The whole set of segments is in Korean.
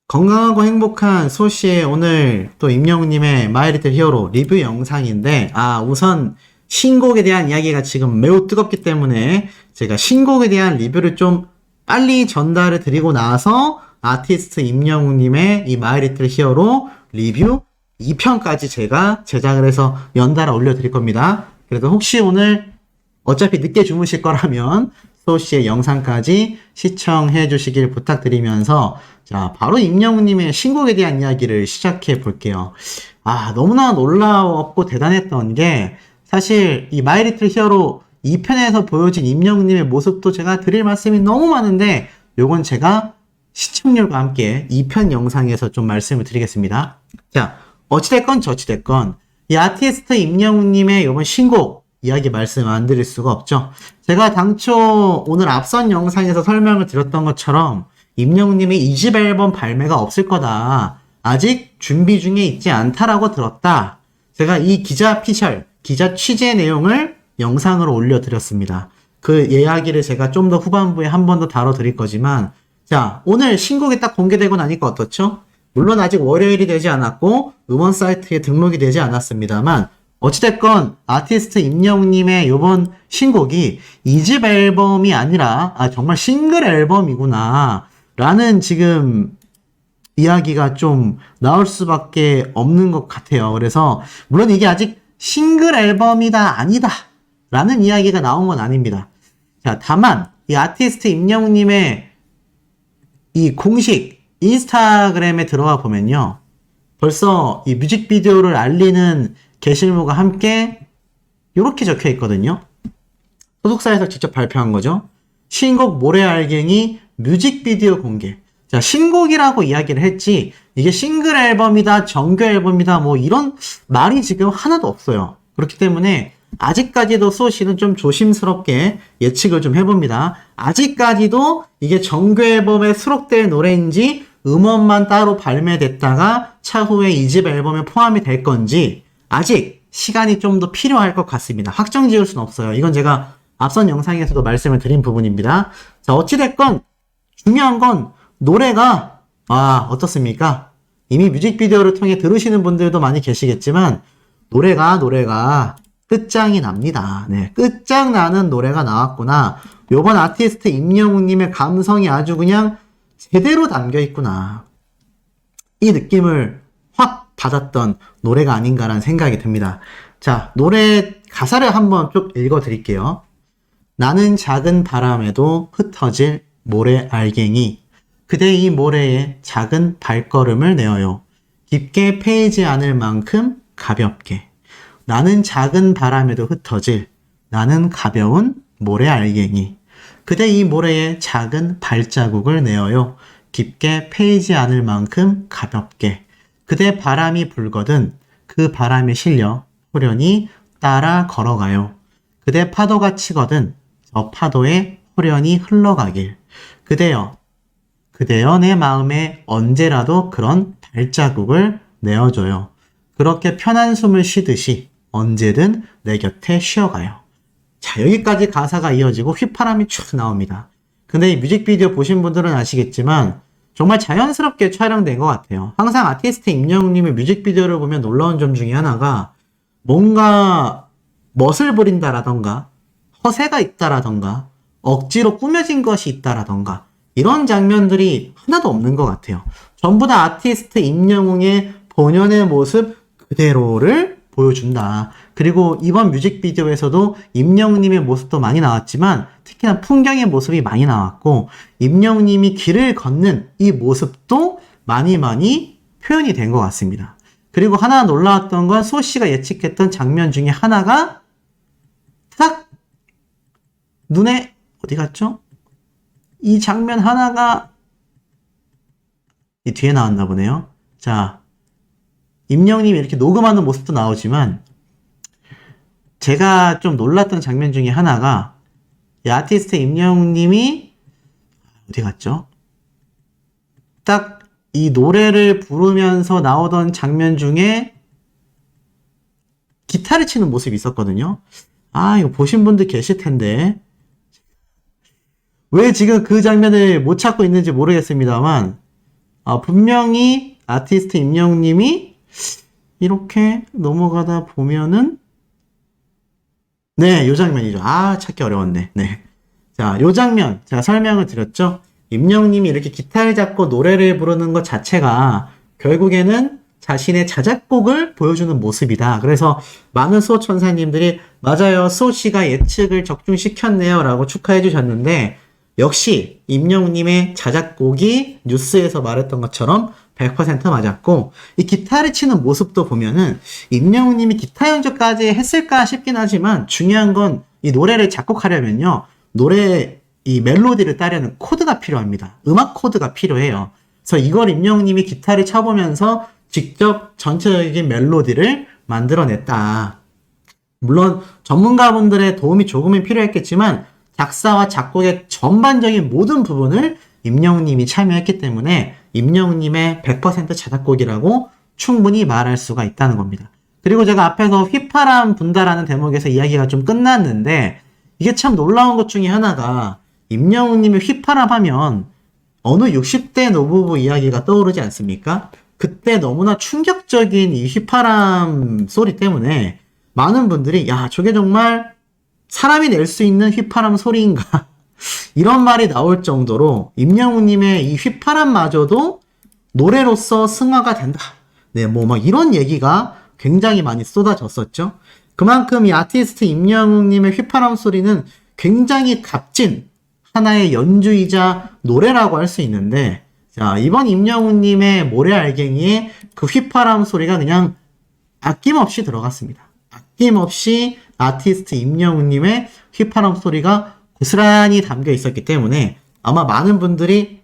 건강하고 행복한 소시의 오늘 또 임영웅님의 마이리틀 히어로 리뷰 영상인데, 우선 신곡에 대한 이야기가 지금 매우 뜨겁기 때문에 제가 신곡에 대한 리뷰를 좀 빨리 전달을 드리고 나서 아티스트 임영웅님의 이 마이리틀 히어로 리뷰 2편까지 제가 제작을 해서 연달아 올려드릴 겁니다. 그래도 혹시 오늘 어차피 늦게 주무실 거라면 소시의 영상까지 시청해 주시길 부탁드리면서, 자, 바로 임영웅님의 신곡에 대한 이야기를 시작해 볼게요. 너무나 놀라웠고 대단했던 게, 사실 이 마이리틀 히어로 2편에서 보여진 임영웅님의 모습도 제가 드릴 말씀이 너무 많은데, 요건 제가 시청률과 함께 2편 영상에서 좀 말씀을 드리겠습니다. 자, 어찌됐건 저찌됐건 이 아티스트 임영웅님의 요번 신곡 이야기 말씀 안 드릴 수가 없죠. 제가 당초 오늘 앞선 영상에서 설명을 드렸던 것처럼 임영웅님의 2집 앨범 발매가 없을 거다, 아직 준비 중에 있지 않다라고 들었다. 제가 이 기자 취재 내용을 영상으로 올려드렸습니다. 그 이야기를 제가 좀 더 후반부에 한 번 더 다뤄드릴 거지만, 자, 오늘 신곡이 딱 공개되고 나니까 어떻죠? 물론 아직 월요일이 되지 않았고 음원 사이트에 등록이 되지 않았습니다만, 어찌됐건 아티스트 임영웅님의 요번 신곡이 2집 앨범이 아니라 정말 싱글 앨범이구나 라는 지금 이야기가 좀 나올 수밖에 없는 것 같아요. 그래서 물론 이게 아직 싱글 앨범이다 아니다 라는 이야기가 나온 건 아닙니다. 자, 다만 이 아티스트 임영웅님의 이 공식 인스타그램에 들어가 보면요, 벌써 이 뮤직비디오를 알리는 게시물과 함께 이렇게 적혀 있거든요. 소속사에서 직접 발표한 거죠. 신곡 모래알갱이 뮤직비디오 공개. 자, 신곡이라고 이야기를 했지 이게 싱글 앨범이다, 정규 앨범이다, 뭐 이런 말이 지금 하나도 없어요. 그렇기 때문에 아직까지도 소시는 좀 조심스럽게 예측을 좀 해봅니다. 아직까지도 이게 정규 앨범에 수록될 노래인지 음원만 따로 발매됐다가 차후에 2집 앨범에 포함이 될 건지 아직 시간이 좀 더 필요할 것 같습니다. 확정 지을 수는 없어요. 이건 제가 앞선 영상에서도 말씀을 드린 부분입니다. 자, 어찌됐건 중요한 건 노래가 어떻습니까? 이미 뮤직비디오를 통해 들으시는 분들도 많이 계시겠지만 노래가 끝장이 납니다. 네, 끝장나는 노래가 나왔구나. 요번 아티스트 임영웅님의 감성이 아주 그냥 제대로 담겨 있구나, 이 느낌을 확 받았던 노래가 아닌가라는 생각이 듭니다. 자, 노래 가사를 한번 쭉 읽어 드릴게요. 나는 작은 바람에도 흩어질 모래알갱이, 그대 이 모래에 작은 발걸음을 내어요. 깊게 패이지 않을 만큼 가볍게. 나는 작은 바람에도 흩어질, 나는 가벼운 모래알갱이, 그대 이 모래에 작은 발자국을 내어요. 깊게 패이지 않을 만큼 가볍게. 그대 바람이 불거든 그 바람에 실려 호련히 따라 걸어가요. 그대 파도가 치거든 저 파도에 호련히 흘러가길. 그대여 내 마음에 언제라도 그런 발자국을 내어줘요. 그렇게 편한 숨을 쉬듯이 언제든 내 곁에 쉬어가요. 자, 여기까지 가사가 이어지고 휘파람이 쭉 나옵니다. 근데 이 뮤직비디오 보신 분들은 아시겠지만 정말 자연스럽게 촬영된 것 같아요. 항상 아티스트 임영웅님의 뮤직비디오를 보면 놀라운 점 중에 하나가 뭔가 멋을 부린다라던가 허세가 있다라던가 억지로 꾸며진 것이 있다라던가 이런 장면들이 하나도 없는 것 같아요. 전부 다 아티스트 임영웅의 본연의 모습 그대로를 보여준다. 그리고 이번 뮤직비디오에서도 임영웅님의 모습도 많이 나왔지만 특히나 풍경의 모습이 많이 나왔고 임영웅님이 길을 걷는 이 모습도 많이 표현이 된 것 같습니다. 그리고 하나 놀라웠던 건 소씨가 예측했던 장면 중에 하나가 딱 눈에 어디 갔죠? 이 장면 하나가 이 뒤에 나왔나 보네요. 자, 임영웅님이 이렇게 녹음하는 모습도 나오지만 제가 좀 놀랐던 장면 중에 하나가 이 아티스트 임영웅님이 어디 갔죠? 딱 이 노래를 부르면서 나오던 장면 중에 기타를 치는 모습이 있었거든요. 이거 보신 분들 계실 텐데 왜 지금 그 장면을 못 찾고 있는지 모르겠습니다만 분명히 아티스트 임영웅님이 이렇게 넘어가다 보면은 네, 요 장면이죠. 찾기 어려웠네. 네. 자, 요 장면 제가 설명을 드렸죠. 임영웅님이 이렇게 기타를 잡고 노래를 부르는 것 자체가 결국에는 자신의 자작곡을 보여주는 모습이다. 그래서 많은 수호 천사님들이 맞아요, 수호 씨가 예측을 적중시켰네요 라고 축하해 주셨는데, 역시 임영웅님의 자작곡이 뉴스에서 말했던 것처럼 100% 맞았고, 이 기타를 치는 모습도 보면은 임영웅님이 기타 연주까지 했을까 싶긴 하지만, 중요한 건 이 노래를 작곡하려면요, 노래 이 멜로디를 따려는 코드가 필요합니다. 음악 코드가 필요해요. 그래서 이걸 임영웅님이 기타를 쳐보면서 직접 전체적인 멜로디를 만들어냈다. 물론 전문가분들의 도움이 조금은 필요했겠지만 작사와 작곡의 전반적인 모든 부분을 임영웅님이 참여했기 때문에 임영웅님의 100% 자작곡이라고 충분히 말할 수가 있다는 겁니다. 그리고 제가 앞에서 휘파람 분다라는 대목에서 이야기가 좀 끝났는데, 이게 참 놀라운 것 중에 하나가 임영웅님이 휘파람 하면 어느 60대 노부부 이야기가 떠오르지 않습니까? 그때 너무나 충격적인 이 휘파람 소리 때문에 많은 분들이 야, 저게 정말 사람이 낼 수 있는 휘파람 소리인가? 이런 말이 나올 정도로 임영웅님의 이 휘파람마저도 노래로서 승화가 된다. 네, 막 이런 얘기가 굉장히 많이 쏟아졌었죠. 그만큼 이 아티스트 임영웅님의 휘파람 소리는 굉장히 값진 하나의 연주이자 노래라고 할 수 있는데, 자, 이번 임영웅님의 모래알갱이에 그 휘파람 소리가 그냥 아낌없이 들어갔습니다. 아낌없이 아티스트 임영웅님의 휘파람 소리가 고스란히 담겨 있었기 때문에 아마 많은 분들이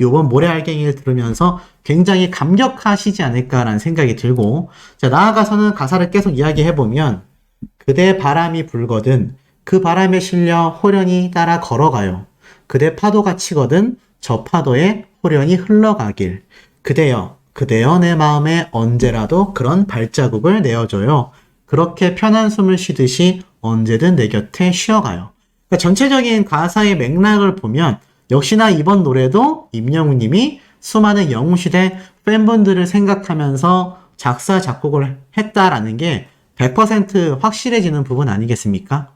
요번 모래알갱이를 들으면서 굉장히 감격하시지 않을까라는 생각이 들고, 자, 나아가서는 가사를 계속 이야기해보면, 그대 바람이 불거든 그 바람에 실려 호련히 따라 걸어가요. 그대 파도가 치거든 저 파도에 호련히 흘러가길. 그대여 내 마음에 언제라도 그런 발자국을 내어줘요. 그렇게 편한 숨을 쉬듯이 언제든 내 곁에 쉬어가요. 그러니까 전체적인 가사의 맥락을 보면 역시나 이번 노래도 임영웅님이 수많은 영웅시대 팬분들을 생각하면서 작사, 작곡을 했다라는 게 100% 확실해지는 부분 아니겠습니까?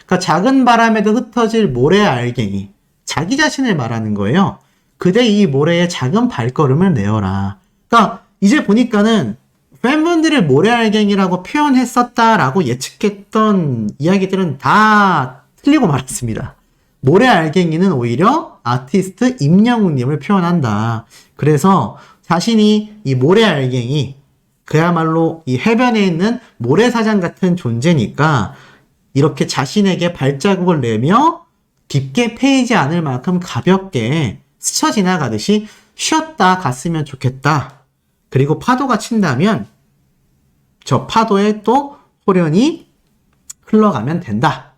그러니까 작은 바람에도 흩어질 모래알갱이, 자기 자신을 말하는 거예요. 그대 이 모래에 작은 발걸음을 내어라. 그러니까 이제 보니까는 팬분들을 모래알갱이라고 표현했었다라고 예측했던 이야기들은 다 틀리고 말았습니다. 모래알갱이는 오히려 아티스트 임영웅님을 표현한다. 그래서 자신이 이 모래알갱이, 그야말로 이 해변에 있는 모래사장 같은 존재니까 이렇게 자신에게 발자국을 내며 깊게 패이지 않을 만큼 가볍게 스쳐 지나가듯이 쉬었다 갔으면 좋겠다. 그리고 파도가 친다면 저 파도에 또 호련히 흘러가면 된다.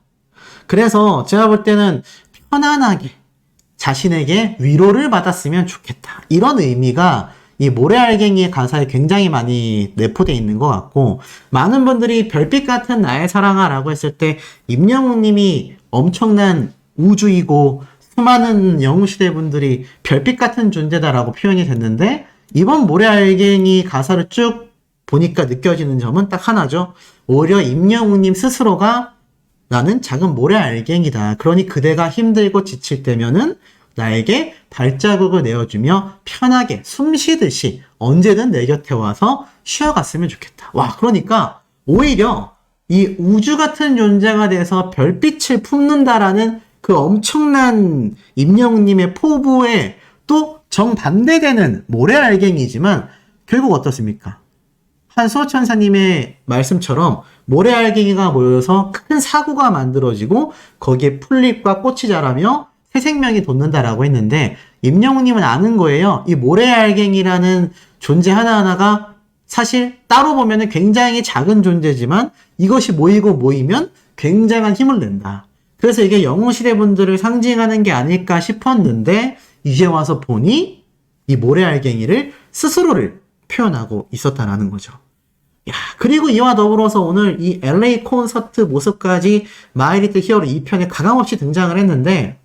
그래서 제가 볼 때는 편안하게 자신에게 위로를 받았으면 좋겠다. 이런 의미가 이 모래알갱이의 가사에 굉장히 많이 내포되어 있는 것 같고, 많은 분들이 별빛 같은 나의 사랑아 라고 했을 때 임영웅님이 엄청난 우주이고 수많은 영웅시대 분들이 별빛 같은 존재다라고 표현이 됐는데, 이번 모래알갱이 가사를 쭉 보니까 느껴지는 점은 딱 하나죠. 오히려 임영웅님 스스로가 나는 작은 모래알갱이다. 그러니 그대가 힘들고 지칠 때면은 나에게 발자국을 내어주며 편하게 숨 쉬듯이 언제든 내 곁에 와서 쉬어갔으면 좋겠다. 와, 그러니까 오히려 이 우주 같은 존재가 돼서 별빛을 품는다라는 그 엄청난 임영웅님의 포부에 또 정반대되는 모래알갱이지만 결국 어떻습니까? 한수호천사님의 말씀처럼 모래알갱이가 모여서 큰 사고가 만들어지고 거기에 풀잎과 꽃이 자라며 새 생명이 돋는다라고 했는데, 임영웅님은 아는 거예요. 이 모래알갱이라는 존재 하나하나가 사실 따로 보면은 굉장히 작은 존재지만 이것이 모이면 굉장한 힘을 낸다. 그래서 이게 영웅시대 분들을 상징하는 게 아닐까 싶었는데, 이제 와서 보니 이 모래알갱이를 스스로를 표현하고 있었다라는 거죠. 야, 그리고 이와 더불어서 오늘 이 LA 콘서트 모습까지 마이 리틀 히어로 2편에 가감없이 등장을 했는데,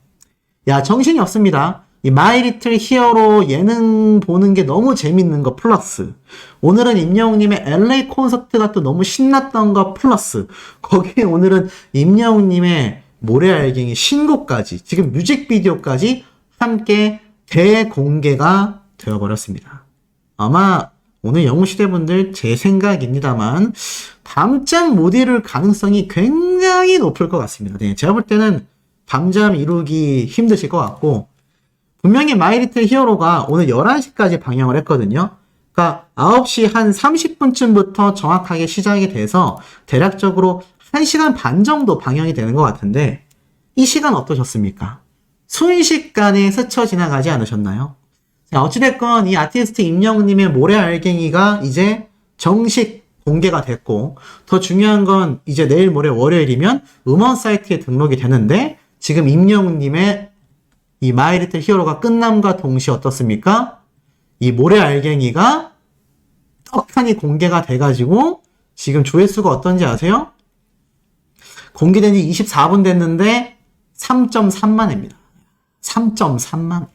야, 정신이 없습니다. 이 마이 리틀 히어로 예능 보는 게 너무 재밌는 거 플러스 오늘은 임영웅님의 LA 콘서트가 또 너무 신났던 거 플러스 거기에 오늘은 임영웅님의 모래알갱이 신곡까지 지금 뮤직비디오까지 함께 대공개가 되어버렸습니다. 아마 오늘 영웅시대분들 제 생각입니다만 밤잠 못 이룰 가능성이 굉장히 높을 것 같습니다. 네, 제가 볼 때는 밤잠 이루기 힘드실 것 같고 분명히 마이 리틀 히어로가 오늘 11시까지 방영을 했거든요. 그러니까 9시 한 30분쯤부터 정확하게 시작이 돼서 대략적으로 1시간 반 정도 방영이 되는 것 같은데 이 시간 어떠셨습니까? 순식간에 스쳐 지나가지 않으셨나요? 자, 어찌됐건 이 아티스트 임영웅님의 모래알갱이가 이제 정식 공개가 됐고 더 중요한 건 이제 내일 모레 월요일이면 음원 사이트에 등록이 되는데 지금 임영웅님의 이 마이 리틀 히어로가 끝남과 동시에 어떻습니까? 이 모래알갱이가 떡하니 공개가 돼가지고 지금 조회수가 어떤지 아세요? 공개된 지 24분 됐는데 3.3만입니다. 3.3만.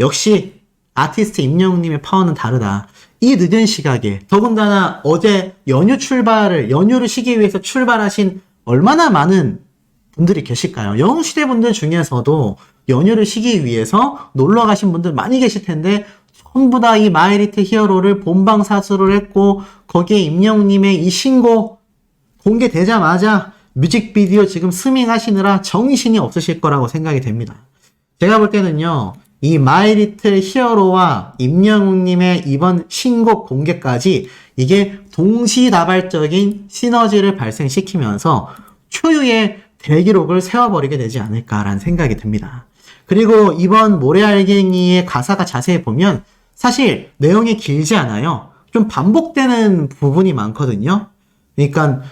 역시 아티스트 임영웅님의 파워는 다르다. 이 늦은 시각에 더군다나 어제 연휴를 쉬기 위해서 출발하신 얼마나 많은 분들이 계실까요? 영웅시대 분들 중에서도 연휴를 쉬기 위해서 놀러 가신 분들 많이 계실 텐데 전부 다 이 마이 리틀 히어로를 본방사수를 했고 거기에 임영웅님의 이 신곡 공개되자마자 뮤직비디오 지금 스밍하시느라 정신이 없으실 거라고 생각이 됩니다. 제가 볼 때는요, 이 마이 리틀 히어로와 임영웅님의 이번 신곡 공개까지 이게 동시다발적인 시너지를 발생시키면서 초유의 대기록을 세워버리게 되지 않을까라는 생각이 듭니다. 그리고 이번 모래알갱이의 가사가 자세히 보면 사실 내용이 길지 않아요. 좀 반복되는 부분이 많거든요. 그러니까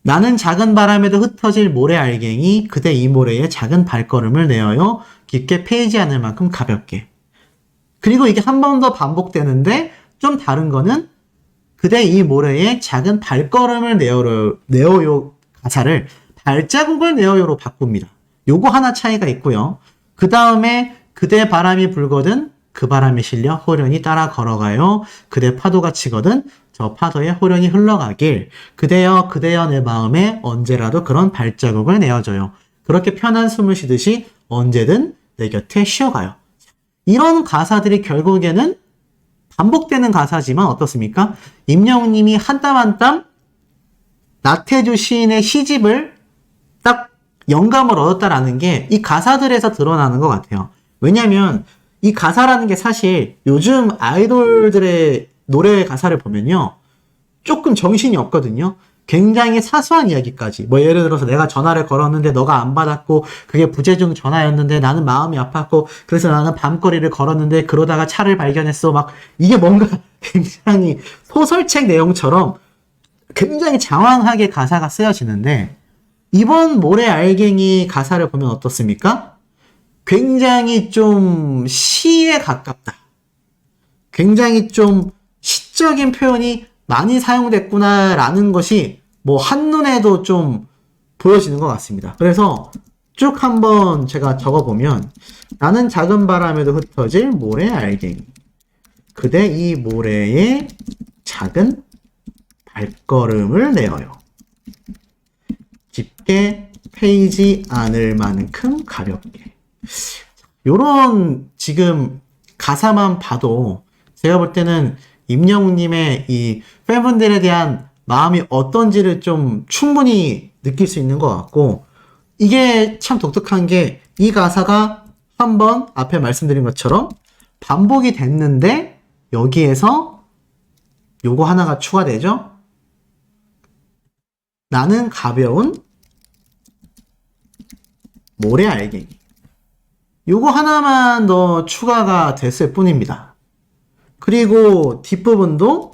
나는 작은 바람에도 흩어질 모래알갱이 그대 이 모래에 작은 발걸음을 내어요. 깊게 패이지 않을 만큼 가볍게. 그리고 이게 한 번 더 반복되는데 좀 다른 거는 그대 이 모래에 작은 발걸음을 내어요 가사를 발자국을 내어요로 바꿉니다. 요거 하나 차이가 있고요. 그 다음에 그대 바람이 불거든 그 바람에 실려 호련히 따라 걸어가요. 그대 파도가 치거든 저 파도에 호련히 흘러가길. 그대여 내 마음에 언제라도 그런 발자국을 내어줘요. 그렇게 편한 숨을 쉬듯이 언제든 내 곁에 쉬어가요. 이런 가사들이 결국에는 반복되는 가사지만 어떻습니까? 임영웅님이 한 땀 한 땀 나태주 시인의 시집을 딱 영감을 얻었다라는 게 이 가사들에서 드러나는 것 같아요. 왜냐면 이 가사라는 게 사실 요즘 아이돌들의 노래 가사를 보면요. 조금 정신이 없거든요. 굉장히 사소한 이야기까지. 뭐 예를 들어서 내가 전화를 걸었는데 너가 안 받았고 그게 부재중 전화였는데 나는 마음이 아팠고 그래서 나는 밤거리를 걸었는데 그러다가 차를 발견했어. 막 이게 뭔가 굉장히 소설책 내용처럼 굉장히 장황하게 가사가 쓰여지는데 이번 모래알갱이 가사를 보면 어떻습니까? 굉장히 좀 시에 가깝다. 굉장히 좀 시적인 표현이 많이 사용됐구나라는 것이 뭐 한눈에도 좀 보여지는 것 같습니다. 그래서 쭉 한번 제가 적어보면 나는 작은 바람에도 흩어질 모래알갱이 그대 이 모래에 작은 발걸음을 내어요. 깊게 패이지 않을 만큼 가볍게. 요런 지금 가사만 봐도 제가 볼 때는 임영웅님의 이 팬분들에 대한 마음이 어떤지를 좀 충분히 느낄 수 있는 것 같고 이게 참 독특한 게 이 가사가 한번 앞에 말씀드린 것처럼 반복이 됐는데 여기에서 요거 하나가 추가되죠. 나는 가벼운 모래알갱이. 요거 하나만 더 추가가 됐을 뿐입니다. 그리고 뒷부분도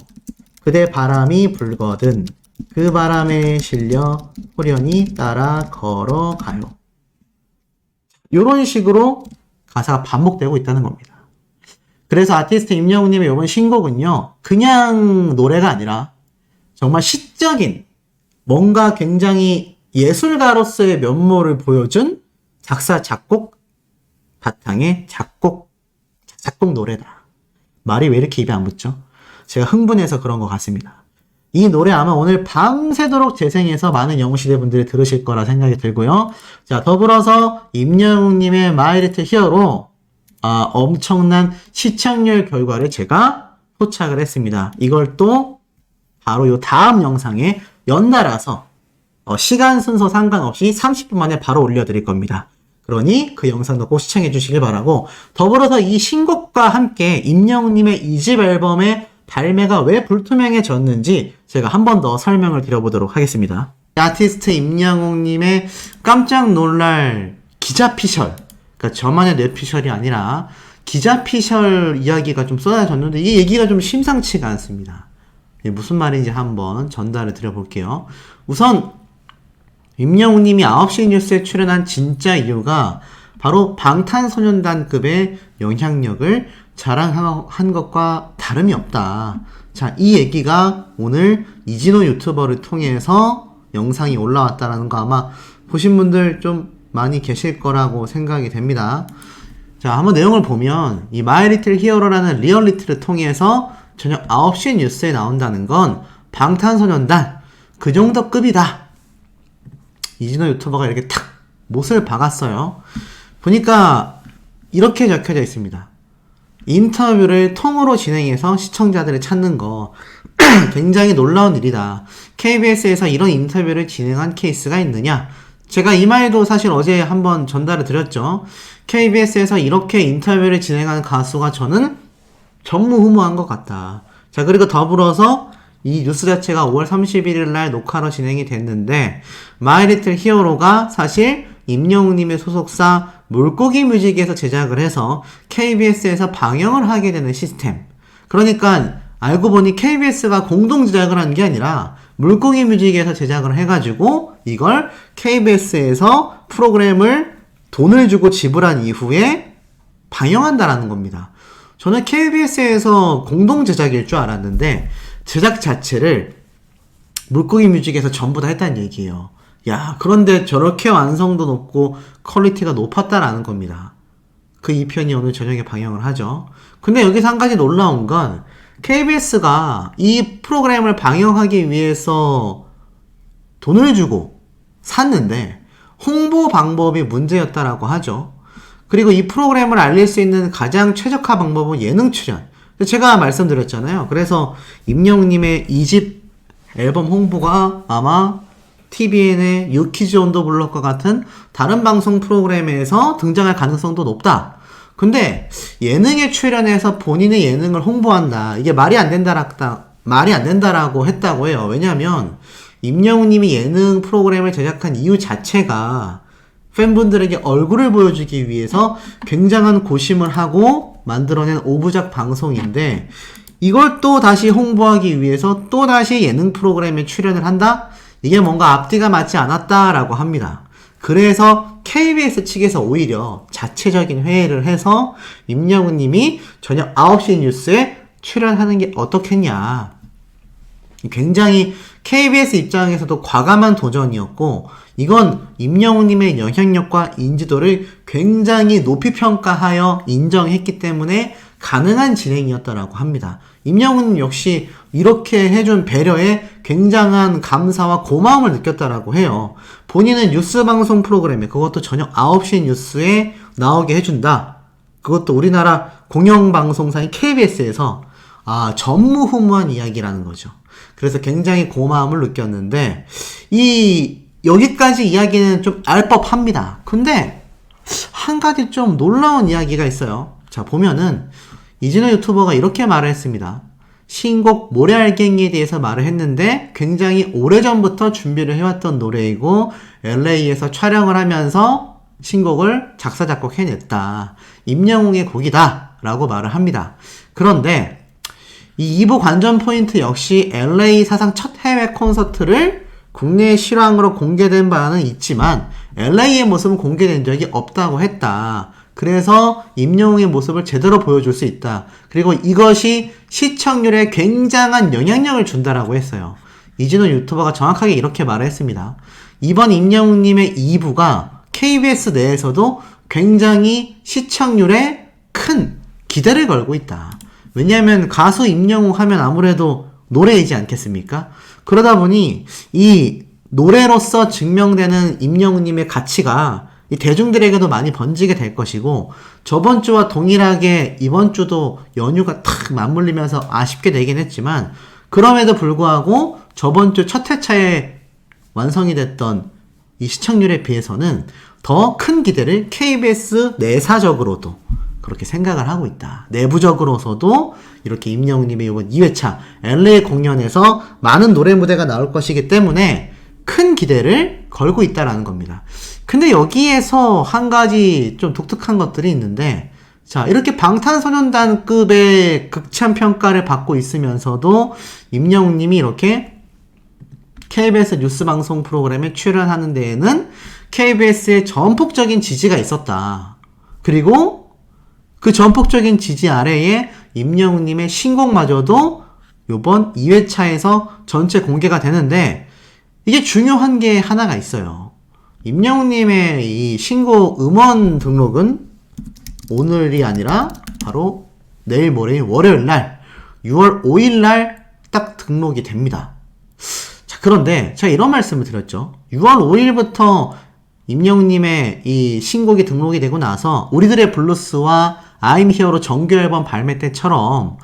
그대 바람이 불거든 그 바람에 실려 호련히 따라 걸어가요. 요런 식으로 가사가 반복되고 있다는 겁니다. 그래서 아티스트 임영웅님의 이번 신곡은요. 그냥 노래가 아니라 정말 시적인 뭔가 굉장히 예술가로서의 면모를 보여준 작사, 작곡 바탕의 작곡 노래다. 말이 왜 이렇게 입에 안 붙죠? 제가 흥분해서 그런 것 같습니다. 이 노래 아마 오늘 밤새도록 재생해서 많은 영웅시대 분들이 들으실 거라 생각이 들고요. 자, 더불어서 임영웅님의 My Little Hero로 엄청난 시청률 결과를 제가 포착을 했습니다. 이걸 또 바로 요 다음 영상에 연달아서 시간 순서 상관없이 30분 만에 바로 올려드릴 겁니다. 그러니 그 영상도 꼭 시청해 주시길 바라고, 더불어서 이 신곡과 함께 임영웅님의 2집 앨범의 발매가 왜 불투명해졌는지 제가 한 번 더 설명을 드려보도록 하겠습니다. 아티스트 임영웅님의 깜짝 놀랄 기자피셜, 그러니까 저만의 뇌피셜이 아니라 기자피셜 이야기가 좀 쏟아졌는데 이 얘기가 좀 심상치가 않습니다. 무슨 말인지 한번 전달을 드려볼게요. 우선 임영웅님이 9시 뉴스에 출연한 진짜 이유가 바로 방탄소년단급의 영향력을 자랑한 것과 다름이 없다. 자, 이 얘기가 오늘 이진호 유튜버를 통해서 영상이 올라왔다라는 거 아마 보신 분들 좀 많이 계실 거라고 생각이 됩니다. 자, 한번 내용을 보면 이 마이 리틀 히어로라는 리얼리티를 통해서 저녁 9시 뉴스에 나온다는 건 방탄소년단 그 정도 급이다. 이진호 유튜버가 이렇게 탁 못을 박았어요. 보니까 이렇게 적혀져 있습니다. 인터뷰를 통으로 진행해서 시청자들을 찾는 거 굉장히 놀라운 일이다. KBS에서 이런 인터뷰를 진행한 케이스가 있느냐? 제가 이 말도 사실 어제 한번 전달을 드렸죠. KBS에서 이렇게 인터뷰를 진행한 가수가 저는 전무후무한 것 같다. 자, 그리고 더불어서 이 뉴스 자체가 5월 31일 날 녹화로 진행이 됐는데 마이 리틀 히어로가 사실 임영웅님의 소속사 물고기 뮤직에서 제작을 해서 KBS에서 방영을 하게 되는 시스템. 그러니까 알고 보니 KBS가 공동 제작을 한 게 아니라 물고기 뮤직에서 제작을 해가지고 이걸 KBS에서 프로그램을 돈을 주고 지불한 이후에 방영한다라는 겁니다. 저는 KBS에서 공동 제작일 줄 알았는데 제작 자체를 물고기 뮤직에서 전부 다 했다는 얘기예요. 야, 그런데 저렇게 완성도 높고 퀄리티가 높았다라는 겁니다. 그 2편이 오늘 저녁에 방영을 하죠. 근데 여기서 한 가지 놀라운 건 KBS가 이 프로그램을 방영하기 위해서 돈을 주고 샀는데 홍보 방법이 문제였다라고 하죠. 그리고 이 프로그램을 알릴 수 있는 가장 최적화 방법은 예능 출연. 제가 말씀드렸잖아요. 그래서 임영웅님의 2집 앨범 홍보가 아마 TVN의 유키즈 온 더 블럭과 같은 다른 방송 프로그램에서 등장할 가능성도 높다. 근데 예능에 출연해서 본인의 예능을 홍보한다. 이게 말이 안 된다라고 했다고 해요. 왜냐면 임영웅님이 예능 프로그램을 제작한 이유 자체가 팬분들에게 얼굴을 보여주기 위해서 굉장한 고심을 하고 만들어낸 5부작 방송인데 이걸 또 다시 홍보하기 위해서 또 다시 예능 프로그램에 출연을 한다? 이게 뭔가 앞뒤가 맞지 않았다라고 합니다. 그래서 KBS 측에서 오히려 자체적인 회의를 해서 임영웅님이 저녁 9시 뉴스에 출연하는 게 어떻겠냐. 굉장히 KBS 입장에서도 과감한 도전이었고 이건 임영웅님의 영향력과 인지도를 굉장히 높이 평가하여 인정했기 때문에 가능한 진행이었다라고 합니다. 임영웅님 역시 이렇게 해준 배려에 굉장한 감사와 고마움을 느꼈다라고 해요. 본인은 뉴스 방송 프로그램에 그것도 저녁 9시 뉴스에 나오게 해준다. 그것도 우리나라 공영방송사인 KBS에서 전무후무한 이야기라는 거죠. 그래서 굉장히 고마움을 느꼈는데 여기까지 이야기는 좀 알법합니다. 근데 한 가지 좀 놀라운 이야기가 있어요. 자, 보면은 이진호 유튜버가 이렇게 말을 했습니다. 신곡 모래알갱이에 대해서 말을 했는데 굉장히 오래전부터 준비를 해왔던 노래이고 LA에서 촬영을 하면서 신곡을 작사 작곡해냈다. 임영웅의 곡이다 라고 말을 합니다. 그런데 이 2부 관전 포인트 역시 LA 사상 첫 해외 콘서트를 국내 실황으로 공개된 바는 있지만 LA의 모습은 공개된 적이 없다고 했다. 그래서 임영웅의 모습을 제대로 보여줄 수 있다. 그리고 이것이 시청률에 굉장한 영향력을 준다라고 했어요. 이진호 유튜버가 정확하게 이렇게 말을 했습니다. 이번 임영웅님의 2부가 KBS 내에서도 굉장히 시청률에 큰 기대를 걸고 있다. 왜냐하면 가수 임영웅 하면 아무래도 노래이지 않겠습니까? 그러다 보니 이 노래로서 증명되는 임영웅님의 가치가 이 대중들에게도 많이 번지게 될 것이고, 저번 주와 동일하게 이번 주도 연휴가 탁 맞물리면서 아쉽게 되긴 했지만, 그럼에도 불구하고 저번 주 첫 회차에 완성이 됐던 이 시청률에 비해서는 더 큰 기대를 KBS 내사적으로도 그렇게 생각을 하고 있다. 내부적으로서도 이렇게 임영웅님의 이번 2회차 LA 공연에서 많은 노래 무대가 나올 것이기 때문에 큰 기대를 걸고 있다라는 겁니다. 근데 여기에서 한 가지 좀 독특한 것들이 있는데, 자, 이렇게 방탄소년단급의 극찬 평가를 받고 있으면서도 임영웅님이 이렇게 KBS 뉴스 방송 프로그램에 출연하는 데에는 KBS의 전폭적인 지지가 있었다. 그리고 그 전폭적인 지지 아래에 임영웅님의 신곡마저도 요번 2회차에서 전체 공개가 되는데, 이게 중요한 게 하나가 있어요. 임영웅님의 이 신곡 음원 등록은 오늘이 아니라 바로 내일 모레인 월요일날 6월 5일날 딱 등록이 됩니다. 자, 그런데 제가 이런 말씀을 드렸죠. 6월 5일부터 임영웅님의 이 신곡이 등록이 되고 나서 우리들의 블루스와 I'm Here로 정규 앨범 발매 때처럼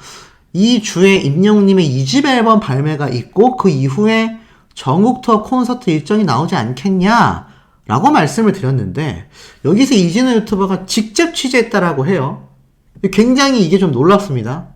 이 주에 임영웅님의 2집 앨범 발매가 있고 그 이후에 전국 투어 콘서트 일정이 나오지 않겠냐 라고 말씀을 드렸는데, 여기서 이진우 유튜버가 직접 취재했다라고 해요. 굉장히 이게 좀 놀랍습니다.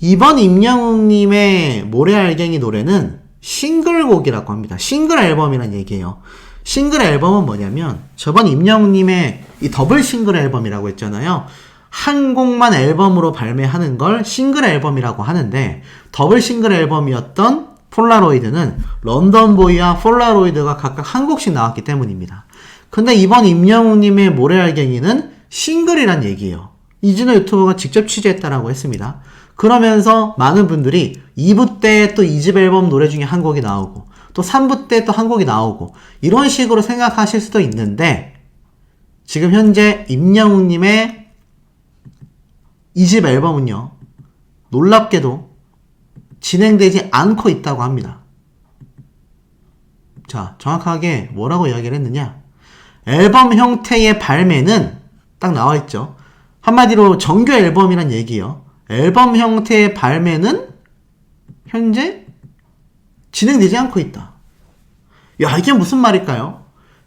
이번 임영웅님의 모래알갱이 노래는 싱글곡이라고 합니다. 싱글 앨범이란 얘기예요. 싱글 앨범은 뭐냐면 저번 임영웅님의 이 더블 싱글 앨범이라고 했잖아요. 한 곡만 앨범으로 발매하는 걸 싱글 앨범이라고 하는데, 더블 싱글 앨범이었던 폴라로이드는 런던보이와 폴라로이드가 각각 한 곡씩 나왔기 때문입니다. 근데 이번 임영웅님의 모래알갱이는 싱글이란 얘기예요. 이진호 유튜버가 직접 취재했다라고 했습니다. 그러면서 많은 분들이 2부 때 또 2집 앨범 노래 중에 한 곡이 나오고, 또 3부 때 또 한 곡이 나오고, 이런 식으로 생각하실 수도 있는데, 지금 현재 임영웅님의 2집 앨범은요, 놀랍게도 진행되지 않고 있다고 합니다. 자, 정확하게 뭐라고 이야기를 했느냐? 앨범 형태의 발매는 딱 나와 있죠. 한마디로 정규 앨범이란 얘기예요. 앨범 형태의 발매는 현재 진행되지 않고 있다. 야, 이게 무슨 말일까요?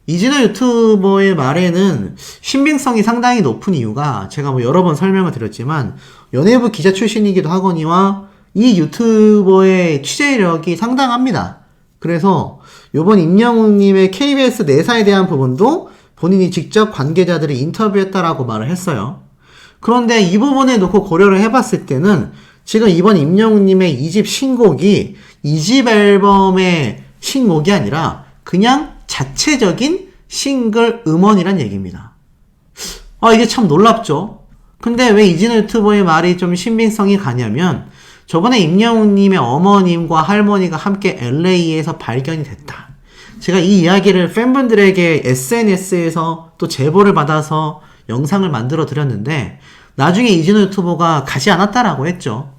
이진호 유튜버의 말에는 신빙성이 상당히 높은 이유가, 제가 뭐 여러 번 설명을 드렸지만 연예부 기자 출신이기도 하거니와 이 유튜버의 취재력이 상당합니다. 그래서 요번 임영웅님의 KBS 내사에 대한 부분도 본인이 직접 관계자들이 인터뷰했다라고 말을 했어요. 그런데 이 부분에 놓고 고려를 해봤을 때는 지금 이번 임영웅님의 2집 신곡이 2집 앨범의 신곡이 아니라 그냥 자체적인 싱글 음원이란 얘기입니다. 이게 참 놀랍죠? 근데 왜 이진호 유튜버의 말이 좀 신빙성이 가냐면, 저번에 임영웅님의 어머님과 할머니가 함께 LA에서 발견이 됐다. 제가 이 이야기를 팬분들에게 SNS에서 또 제보를 받아서 영상을 만들어 드렸는데, 나중에 이진호 유튜버가 가지 않았다라고 했죠.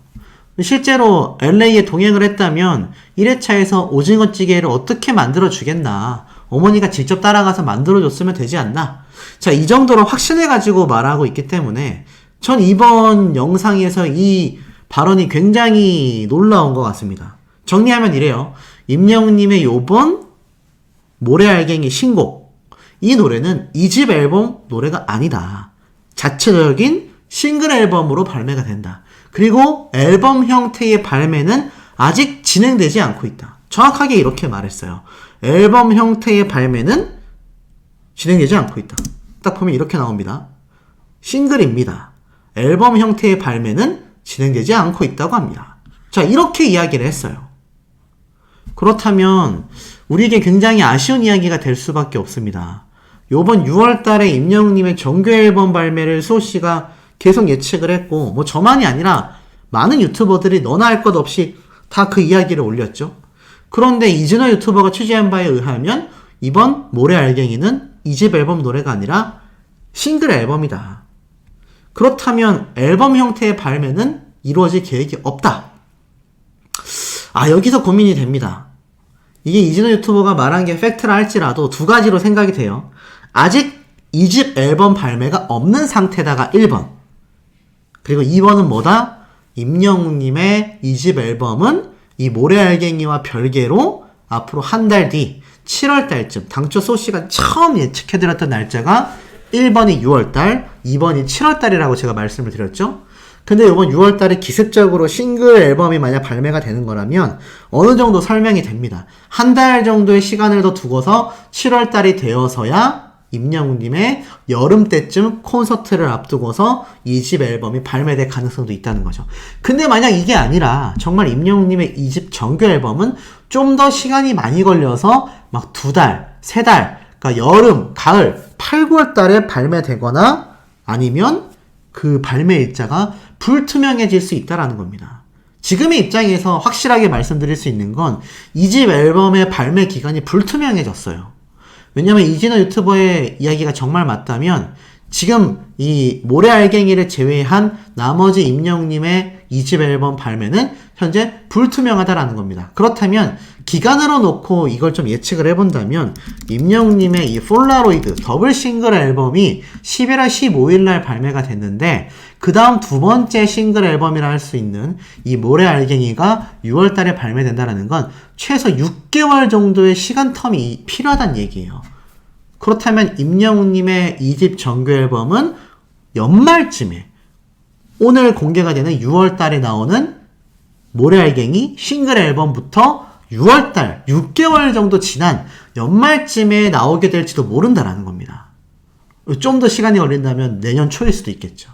실제로 LA에 동행을 했다면 1회차에서 오징어찌개를 어떻게 만들어 주겠나, 어머니가 직접 따라가서 만들어 줬으면 되지 않나. 자, 이 정도로 확신해 가지고 말하고 있기 때문에 전 이번 영상에서 이 발언이 굉장히 놀라운 것 같습니다. 정리하면 이래요. 임영웅님의 요번 모래알갱이 신곡, 이 노래는 2집 앨범 노래가 아니다. 자체적인 싱글 앨범으로 발매가 된다. 그리고 앨범 형태의 발매는 아직 진행되지 않고 있다. 정확하게 이렇게 말했어요. 앨범 형태의 발매는 진행되지 않고 있다. 딱 보면 이렇게 나옵니다. 싱글입니다. 앨범 형태의 발매는 진행되지 않고 있다고 합니다. 자, 이렇게 이야기를 했어요. 그렇다면 우리에게 굉장히 아쉬운 이야기가 될 수밖에 없습니다. 요번 6월 달에 임영웅님의 정규 앨범 발매를 수호씨가 계속 예측을 했고, 뭐 저만이 아니라 많은 유튜버들이 너나 할 것 없이 다 그 이야기를 올렸죠. 그런데 이진호 유튜버가 취재한 바에 의하면 이번 모래알갱이는 2집 앨범 노래가 아니라 싱글 앨범이다. 그렇다면 앨범 형태의 발매는 이루어질 계획이 없다. 여기서 고민이 됩니다. 이게 이진호 유튜버가 말한 게 팩트라 할지라도 두 가지로 생각이 돼요. 아직 2집 앨범 발매가 없는 상태다가 1번. 그리고 2번은 뭐다? 임영웅님의 2집 앨범은 이 모래알갱이와 별개로 앞으로 한 달 뒤 7월달쯤, 당초 소씨가 처음 예측해드렸던 날짜가 1번이 6월달, 2번이 7월달이라고 제가 말씀을 드렸죠. 근데 이번 6월달에 기습적으로 싱글 앨범이 만약 발매가 되는 거라면 어느 정도 설명이 됩니다. 한 달 정도의 시간을 더 두고서 7월달이 되어서야 임영웅님의 여름 때쯤 콘서트를 앞두고서 2집 앨범이 발매될 가능성도 있다는 거죠. 근데 만약 이게 아니라 정말 임영웅님의 2집 정규 앨범은 좀 더 시간이 많이 걸려서 막 2달, 3달, 그러니까 여름, 가을, 8, 9월 달에 발매되거나 아니면 그 발매 일자가 불투명해질 수 있다는 겁니다. 지금의 입장에서 확실하게 말씀드릴 수 있는 건 2집 앨범의 발매 기간이 불투명해졌어요. 왜냐면 이진호 유튜버의 이야기가 정말 맞다면 지금 이 모래알갱이를 제외한 나머지 임영웅님의 2집 앨범 발매는 현재 불투명하다라는 겁니다. 그렇다면 기간으로 놓고 이걸 좀 예측을 해본다면 임영웅님의 이 폴라로이드 더블 싱글 앨범이 11월 15일 날 발매가 됐는데 그 다음 두 번째 싱글 앨범이라 할 수 있는 이 모래알갱이가 6월 달에 발매된다는 건 최소 6개월 정도의 시간 텀이 필요하다는 얘기예요. 그렇다면 임영웅님의 2집 정규 앨범은 연말쯤에 오늘 공개가 되는 6월 달에 나오는 모래알갱이 싱글 앨범부터 6월 달 6개월 정도 지난 연말쯤에 나오게 될지도 모른다라는 겁니다. 좀 더 시간이 걸린다면 내년 초일 수도 있겠죠.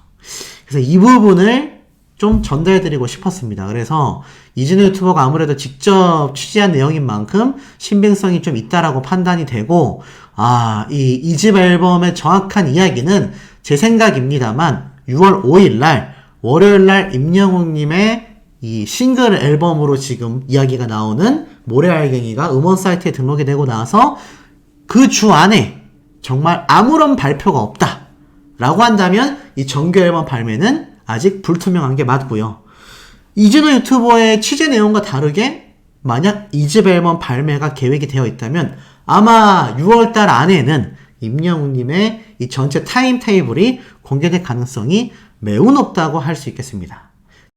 그래서 이 부분을 좀 전달해드리고 싶었습니다. 그래서 이진호 유튜버가 아무래도 직접 취재한 내용인 만큼 신빙성이 좀 있다라고 판단이 되고 이 2집 앨범의 정확한 이야기는 제 생각입니다만 6월 5일 날 월요일 날 임영웅님의 이 싱글 앨범으로 지금 이야기가 나오는 모래알갱이가 음원 사이트에 등록이 되고 나서 그 주 안에 정말 아무런 발표가 없다 라고 한다면 이 정규 앨범 발매는 아직 불투명한 게 맞고요. 이진호 유튜버의 취재 내용과 다르게 만약 2집 앨범 발매가 계획이 되어 있다면 아마 6월달 안에는 임영웅님의 이 전체 타임 테이블이 공개될 가능성이 매우 높다고 할 수 있겠습니다.